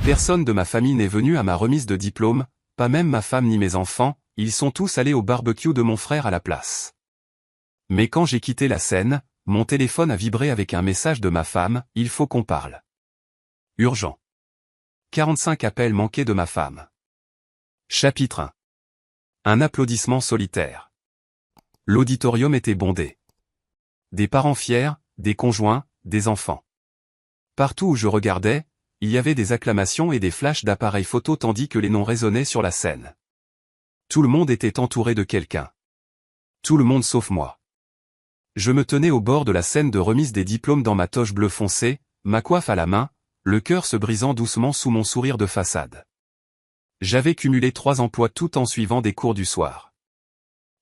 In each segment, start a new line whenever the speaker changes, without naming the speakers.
Personne de ma famille n'est venu à ma remise de diplôme, pas même ma femme ni mes enfants, ils sont tous allés au barbecue de mon frère à la place. Mais quand j'ai quitté la scène, mon téléphone a vibré avec un message de ma femme, il faut qu'on parle. Urgent. 45 appels manqués de ma femme. Chapitre 1. Un applaudissement solitaire. L'auditorium était bondé. Des parents fiers, des conjoints, des enfants. Partout où je regardais, il y avait des acclamations et des flashs d'appareils photo tandis que les noms résonnaient sur la scène. Tout le monde était entouré de quelqu'un. Tout le monde sauf moi. Je me tenais au bord de la scène de remise des diplômes dans ma toge bleu foncé, ma coiffe à la main, le cœur se brisant doucement sous mon sourire de façade. J'avais cumulé 3 emplois tout en suivant des cours du soir.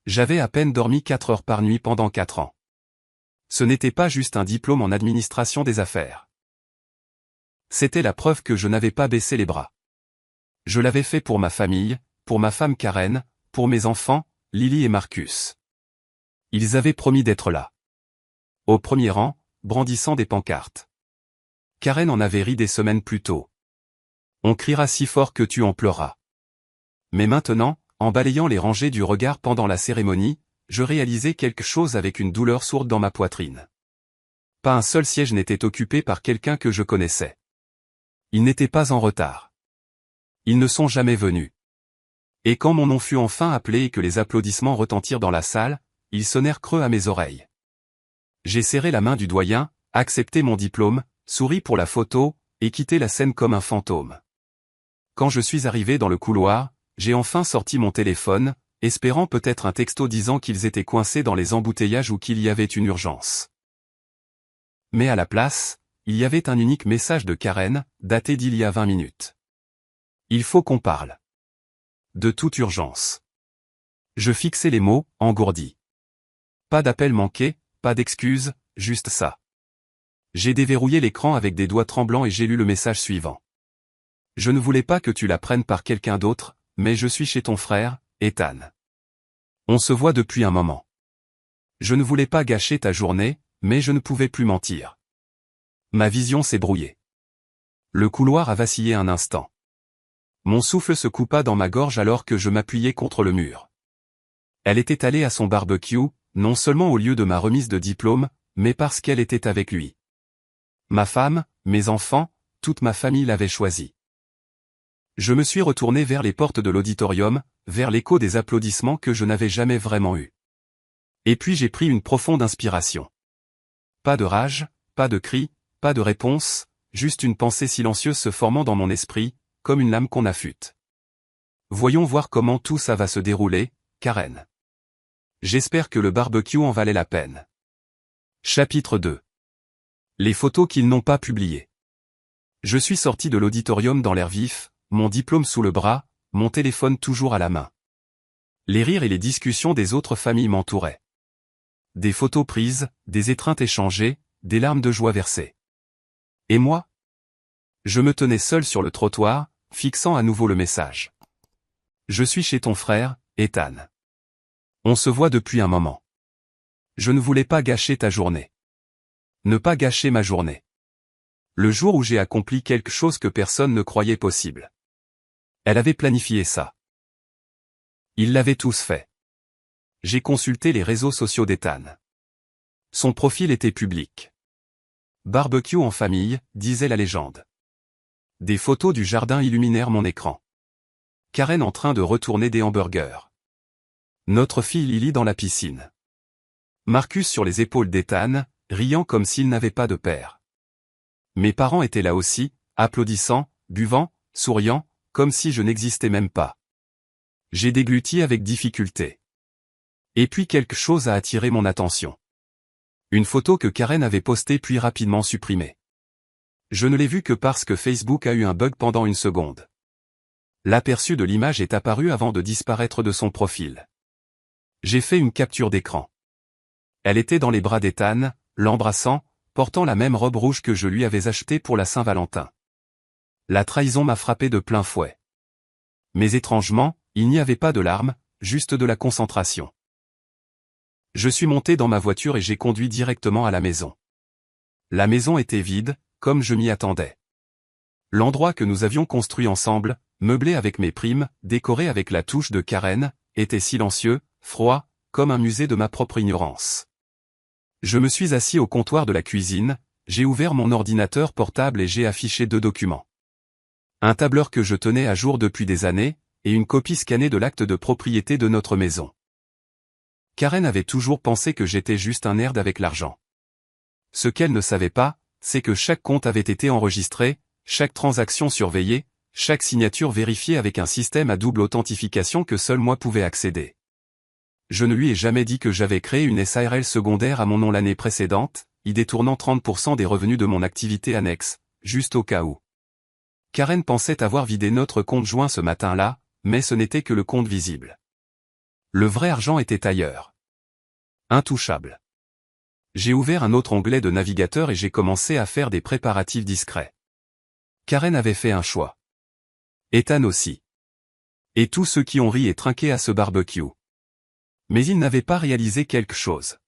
J'avais à peine dormi 4 heures par nuit pendant 4 ans. Ce n'était pas juste un diplôme en administration des affaires. C'était la preuve que je n'avais pas baissé les bras. Je l'avais fait pour ma famille, pour ma femme Karen, pour mes enfants, Lily et Marcus. Ils avaient promis d'être là. Au premier rang, brandissant des pancartes. Karen en avait ri des semaines plus tôt. On criera si fort que tu en pleuras. Mais maintenant, en balayant les rangées du regard pendant la cérémonie, je réalisais quelque chose avec une douleur sourde dans ma poitrine. Pas un seul siège n'était occupé par quelqu'un que je connaissais. Ils n'étaient pas en retard. Ils ne sont jamais venus. Et quand mon nom fut enfin appelé et que les applaudissements retentirent dans la salle, ils sonnèrent creux à mes oreilles. J'ai serré la main du doyen, accepté mon diplôme, souri pour la photo, et quitté la scène comme un fantôme. Quand je suis arrivé dans le couloir, j'ai enfin sorti mon téléphone, espérant peut-être un texto disant qu'ils étaient coincés dans les embouteillages ou qu'il y avait une urgence. Mais à la place, il y avait un unique message de Karen, daté d'il y a 20 minutes. Il faut qu'on parle. De toute urgence. Je fixais les mots, engourdi. Pas d'appel manqué, pas d'excuses, juste ça. J'ai déverrouillé l'écran avec des doigts tremblants et j'ai lu le message suivant. Je ne voulais pas que tu la prennes par quelqu'un d'autre, mais je suis chez ton frère, Ethan. On se voit depuis un moment. Je ne voulais pas gâcher ta journée, mais je ne pouvais plus mentir. Ma vision s'est brouillée. Le couloir a vacillé un instant. Mon souffle se coupa dans ma gorge alors que je m'appuyais contre le mur. Elle était allée à son barbecue, non seulement au lieu de ma remise de diplôme, mais parce qu'elle était avec lui. Ma femme, mes enfants, toute ma famille l'avait choisi. Je me suis retourné vers les portes de l'auditorium, vers l'écho des applaudissements que je n'avais jamais vraiment eus. Et puis j'ai pris une profonde inspiration. Pas de rage, pas de cri, pas de réponse, juste une pensée silencieuse se formant dans mon esprit, comme une lame qu'on affûte. Voyons voir comment tout ça va se dérouler, Karen. J'espère que le barbecue en valait la peine. Chapitre 2. Les photos qu'ils n'ont pas publiées. Je suis sorti de l'auditorium dans l'air vif, mon diplôme sous le bras, mon téléphone toujours à la main. Les rires et les discussions des autres familles m'entouraient. Des photos prises, des étreintes échangées, des larmes de joie versées. Et moi? Je me tenais seul sur le trottoir, fixant à nouveau le message. Je suis chez ton frère, Ethan. On se voit depuis un moment. Je ne voulais pas gâcher ta journée. Ne pas gâcher ma journée. Le jour où j'ai accompli quelque chose que personne ne croyait possible. Elle avait planifié ça. Ils l'avaient tous fait. J'ai consulté les réseaux sociaux d'Ethan. Son profil était public. Barbecue en famille, disait la légende. Des photos du jardin illuminèrent mon écran. Karen en train de retourner des hamburgers. Notre fille Lily dans la piscine. Marcus sur les épaules d'Ethan, riant comme s'il n'avait pas de père. Mes parents étaient là aussi, applaudissant, buvant, souriant, comme si je n'existais même pas. J'ai dégluti avec difficulté. Et puis quelque chose a attiré mon attention. Une photo que Karen avait postée puis rapidement supprimée. Je ne l'ai vue que parce que Facebook a eu un bug pendant une seconde. L'aperçu de l'image est apparu avant de disparaître de son profil. J'ai fait une capture d'écran. Elle était dans les bras d'Ethan, l'embrassant, portant la même robe rouge que je lui avais achetée pour la Saint-Valentin. La trahison m'a frappé de plein fouet. Mais étrangement, il n'y avait pas de larmes, juste de la concentration. Je suis monté dans ma voiture et j'ai conduit directement à la maison. La maison était vide, comme je m'y attendais. L'endroit que nous avions construit ensemble, meublé avec mes primes, décoré avec la touche de Karen, était silencieux, froid, comme un musée de ma propre ignorance. Je me suis assis au comptoir de la cuisine, j'ai ouvert mon ordinateur portable et j'ai affiché 2 documents. Un tableur que je tenais à jour depuis des années, et une copie scannée de l'acte de propriété de notre maison. Karen avait toujours pensé que j'étais juste un nerd avec l'argent. Ce qu'elle ne savait pas, c'est que chaque compte avait été enregistré, chaque transaction surveillée, chaque signature vérifiée avec un système à double authentification que seul moi pouvais accéder. Je ne lui ai jamais dit que j'avais créé une SARL secondaire à mon nom l'année précédente, y détournant 30% des revenus de mon activité annexe, juste au cas où. Karen pensait avoir vidé notre compte joint ce matin-là, mais ce n'était que le compte visible. Le vrai argent était ailleurs. Intouchable. J'ai ouvert un autre onglet de navigateur et j'ai commencé à faire des préparatifs discrets. Karen avait fait un choix. Ethan aussi. Et tous ceux qui ont ri et trinqué à ce barbecue. Mais ils n'avaient pas réalisé quelque chose.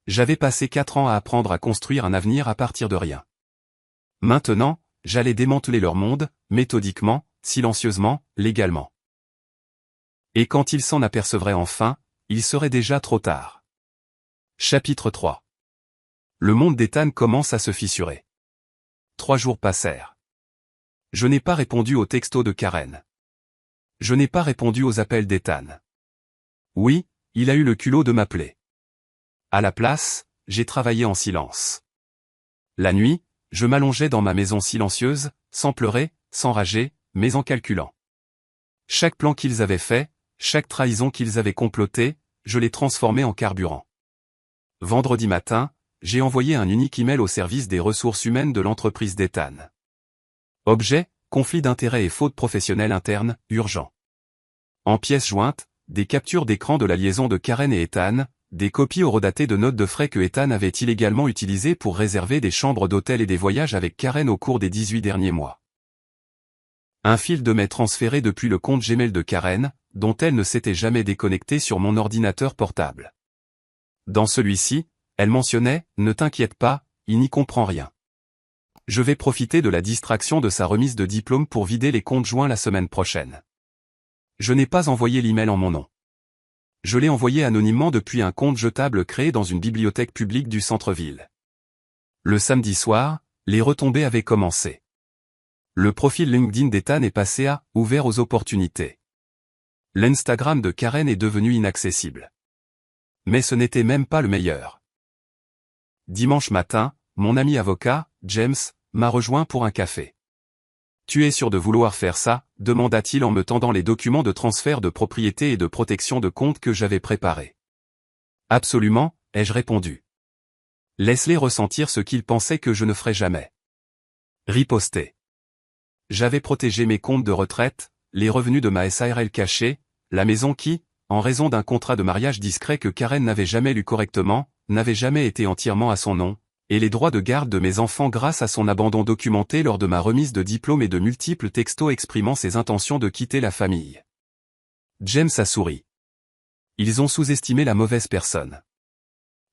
J'avais passé 4 ans à apprendre à construire un avenir à partir de rien. Maintenant, j'allais démanteler leur monde, méthodiquement, silencieusement, légalement. Et quand ils s'en apercevraient enfin, il serait déjà trop tard. Chapitre 3. Le monde d'Ethan commence à se fissurer. 3 jours passèrent. Je n'ai pas répondu aux textos de Karen. Je n'ai pas répondu aux appels d'Ethan. Oui, il a eu le culot de m'appeler. À la place, j'ai travaillé en silence. La nuit, je m'allongeais dans ma maison silencieuse, sans pleurer, sans rager, mais en calculant. Chaque plan qu'ils avaient fait, chaque trahison qu'ils avaient complotée, je les transformais en carburant. Vendredi matin, j'ai envoyé un unique email au service des ressources humaines de l'entreprise d'Ethan. Objet, conflit d'intérêts et faute professionnelle interne, urgent. En pièces jointes, des captures d'écran de la liaison de Karen et Ethan, des copies horodatées de notes de frais que Ethan avait illégalement utilisées pour réserver des chambres d'hôtel et des voyages avec Karen au cours des 18 derniers mois. Un fil de mail transféré depuis le compte Gmail de Karen, dont elle ne s'était jamais déconnectée sur mon ordinateur portable. Dans celui-ci, elle mentionnait « Ne t'inquiète pas, il n'y comprend rien. Je vais profiter de la distraction de sa remise de diplôme pour vider les comptes joints la semaine prochaine. » Je n'ai pas envoyé l'email en mon nom. Je l'ai envoyé anonymement depuis un compte jetable créé dans une bibliothèque publique du centre-ville. Le samedi soir, les retombées avaient commencé. Le profil LinkedIn d'Ethan est passé à « ouvert aux opportunités ». L'Instagram de Karen est devenu inaccessible. Mais ce n'était même pas le meilleur. Dimanche matin, mon ami avocat, James, m'a rejoint pour un café. « Tu es sûr de vouloir faire ça ?» demanda-t-il en me tendant les documents de transfert de propriété et de protection de compte que j'avais préparés. « Absolument, ai-je répondu. Laisse-les ressentir ce qu'ils pensaient que je ne ferais jamais. Riposté. J'avais protégé mes comptes de retraite, les revenus de ma SARL cachée, la maison qui, en raison d'un contrat de mariage discret que Karen n'avait jamais lu correctement, n'avait jamais été entièrement à son nom, et les droits de garde de mes enfants grâce à son abandon documenté lors de ma remise de diplôme et de multiples textos exprimant ses intentions de quitter la famille. James a souri. Ils ont sous-estimé la mauvaise personne.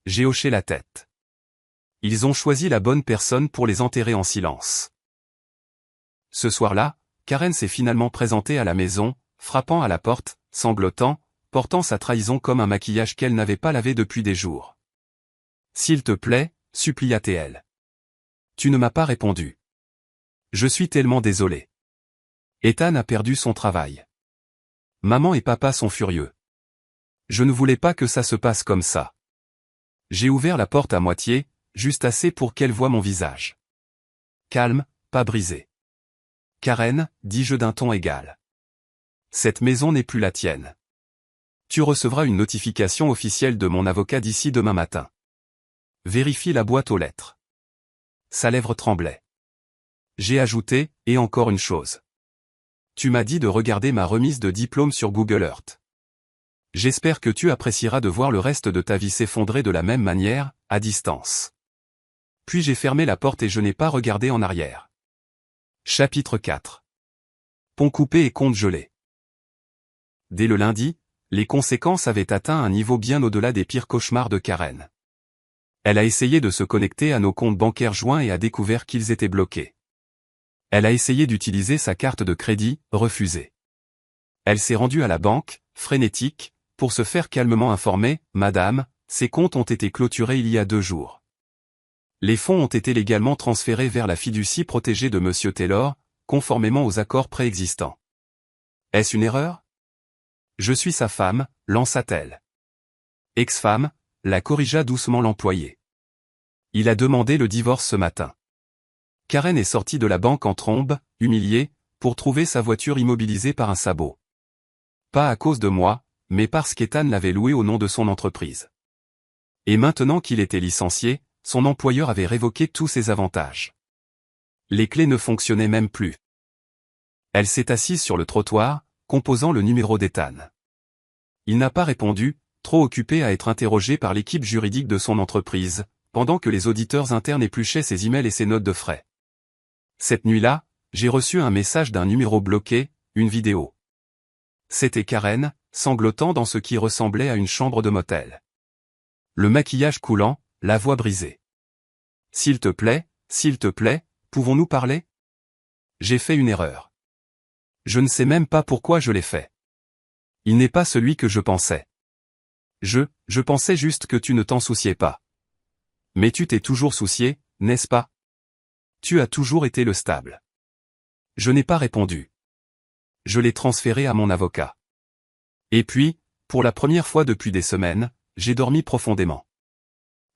J'ai hoché la tête. Ils ont choisi la bonne personne pour les enterrer en silence. Ce soir-là, Karen s'est finalement présentée à la maison, frappant à la porte, sanglotant, portant sa trahison comme un maquillage qu'elle n'avait pas lavé depuis des jours. « S'il te plaît, supplia-t-elle. Tu ne m'as pas répondu. Je suis tellement désolé. Ethan a perdu son travail. Maman et papa sont furieux. Je ne voulais pas que ça se passe comme ça. J'ai ouvert la porte à moitié, juste assez pour qu'elle voie mon visage. Calme, pas brisé. Karen, dis-je d'un ton égal. Cette maison n'est plus la tienne. Tu recevras une notification officielle de mon avocat d'ici demain matin. Vérifie la boîte aux lettres. Sa lèvre tremblait. J'ai ajouté, et encore une chose. Tu m'as dit de regarder ma remise de diplôme sur Google Earth. J'espère que tu apprécieras de voir le reste de ta vie s'effondrer de la même manière, à distance. Puis j'ai fermé la porte et je n'ai pas regardé en arrière. Chapitre 4. Pont coupé et compte gelé. Dès le lundi, les conséquences avaient atteint un niveau bien au-delà des pires cauchemars de Karen. Elle a essayé de se connecter à nos comptes bancaires joints et a découvert qu'ils étaient bloqués. Elle a essayé d'utiliser sa carte de crédit, refusée. Elle s'est rendue à la banque, frénétique, pour se faire calmement informer, « Madame, ces comptes ont été clôturés il y a 2 jours. Les fonds ont été légalement transférés vers la fiducie protégée de Monsieur Taylor, conformément aux accords préexistants. » Est-ce une erreur? Je suis sa femme, lança-t-elle. Ex-femme, la corrigea doucement l'employé. Il a demandé le divorce ce matin. Karen est sortie de la banque en trombe, humiliée, pour trouver sa voiture immobilisée par un sabot. Pas à cause de moi, mais parce qu'Ethan l'avait loué au nom de son entreprise. Et maintenant qu'il était licencié, son employeur avait révoqué tous ses avantages. Les clés ne fonctionnaient même plus. Elle s'est assise sur le trottoir, composant le numéro d'Ethan. Il n'a pas répondu, trop occupé à être interrogé par l'équipe juridique de son entreprise, pendant que les auditeurs internes épluchaient ses emails et ses notes de frais. Cette nuit-là, j'ai reçu un message d'un numéro bloqué, une vidéo. C'était Karen, sanglotant dans ce qui ressemblait à une chambre de motel. Le maquillage coulant, la voix brisée. « S'il te plaît, pouvons-nous parler? J'ai fait une erreur. Je ne sais même pas pourquoi je l'ai fait. Il n'est pas celui que je pensais. Je pensais juste que tu ne t'en souciais pas. Mais tu t'es toujours soucié, n'est-ce pas? Tu as toujours été le stable. » Je n'ai pas répondu. Je l'ai transféré à mon avocat. Et puis, pour la première fois depuis des semaines, j'ai dormi profondément.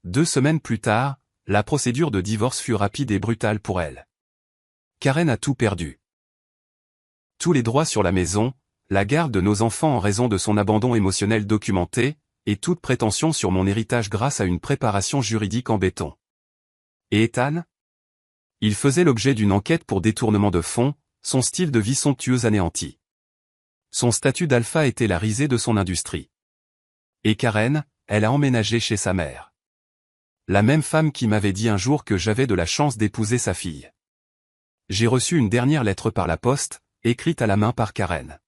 2 semaines plus tard, la procédure de divorce fut rapide et brutale pour elle. Karen a tout perdu. Tous les droits sur la maison, la garde de nos enfants en raison de son abandon émotionnel documenté, et toute prétention sur mon héritage grâce à une préparation juridique en béton. Et Ethan? Il faisait l'objet d'une enquête pour détournement de fonds, son style de vie somptueux anéanti. Son statut d'alpha était la risée de son industrie. Et Karen, elle a emménagé chez sa mère. La même femme qui m'avait dit un jour que j'avais de la chance d'épouser sa fille. J'ai reçu une dernière lettre par la poste, écrite à la main par Karen.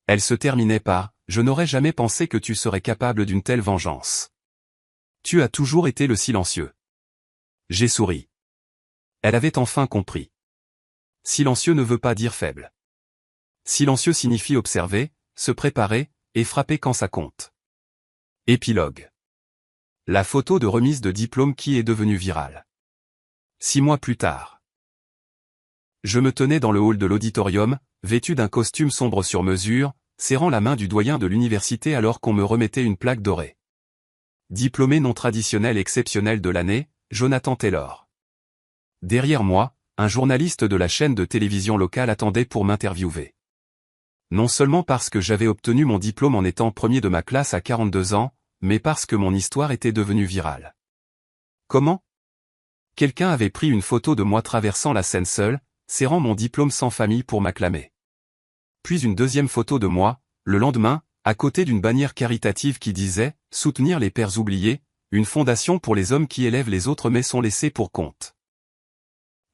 Elle se terminait par « Je n'aurais jamais pensé que tu serais capable d'une telle vengeance. Tu as toujours été le silencieux. » J'ai souri. Elle avait enfin compris. Silencieux ne veut pas dire faible. Silencieux signifie observer, se préparer, et frapper quand ça compte. Épilogue. La photo de remise de diplôme qui est devenue virale. 6 mois plus tard. Je me tenais dans le hall de l'auditorium, vêtu d'un costume sombre sur mesure, serrant la main du doyen de l'université alors qu'on me remettait une plaque dorée. Diplômé non traditionnel exceptionnel de l'année, Jonathan Taylor. Derrière moi, un journaliste de la chaîne de télévision locale attendait pour m'interviewer. Non seulement parce que j'avais obtenu mon diplôme en étant premier de ma classe à 42 ans, mais parce que mon histoire était devenue virale. Comment? Quelqu'un avait pris une photo de moi traversant la scène seul, serrant mon diplôme sans famille pour m'acclamer. Puis une deuxième photo de moi, le lendemain, à côté d'une bannière caritative qui disait « Soutenir les pères oubliés, une fondation pour les hommes qui élèvent les autres mais sont laissés pour compte ».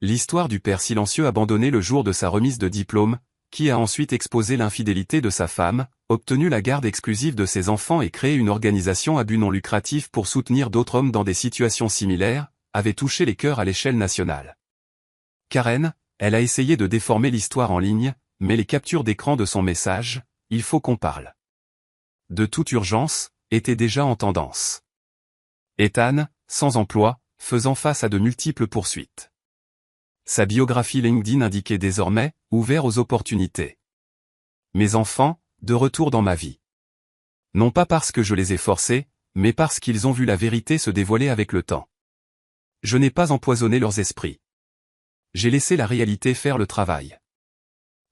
L'histoire du père silencieux abandonné le jour de sa remise de diplôme, qui a ensuite exposé l'infidélité de sa femme, obtenu la garde exclusive de ses enfants et créé une organisation à but non lucratif pour soutenir d'autres hommes dans des situations similaires, avait touché les cœurs à l'échelle nationale. Karen, elle a essayé de déformer l'histoire en ligne, mais les captures d'écran de son message, « Il faut qu'on parle. De toute urgence », étaient déjà en tendance. Ethan, sans emploi, faisant face à de multiples poursuites. Sa biographie LinkedIn indiquait désormais « Ouvert aux opportunités. Mes enfants, de retour dans ma vie. » Non pas parce que je les ai forcés, mais parce qu'ils ont vu la vérité se dévoiler avec le temps. Je n'ai pas empoisonné leurs esprits. J'ai laissé la réalité faire le travail.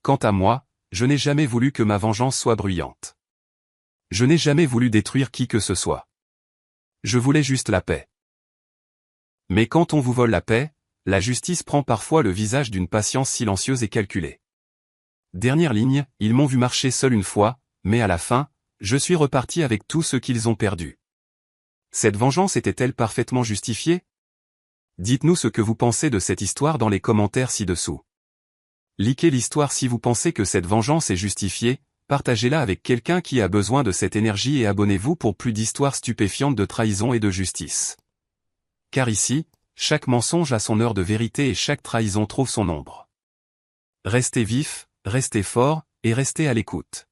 Quant à moi, je n'ai jamais voulu que ma vengeance soit bruyante. Je n'ai jamais voulu détruire qui que ce soit. Je voulais juste la paix. Mais quand on vous vole la paix, la justice prend parfois le visage d'une patience silencieuse et calculée. Dernière ligne, ils m'ont vu marcher seul une fois, mais à la fin, je suis reparti avec tout ce qu'ils ont perdu. Cette vengeance était-elle parfaitement justifiée? Dites-nous ce que vous pensez de cette histoire dans les commentaires ci-dessous. Likez l'histoire si vous pensez que cette vengeance est justifiée, partagez-la avec quelqu'un qui a besoin de cette énergie et abonnez-vous pour plus d'histoires stupéfiantes de trahison et de justice. Car ici, chaque mensonge a son heure de vérité et chaque trahison trouve son ombre. Restez vif, restez fort, et restez à l'écoute.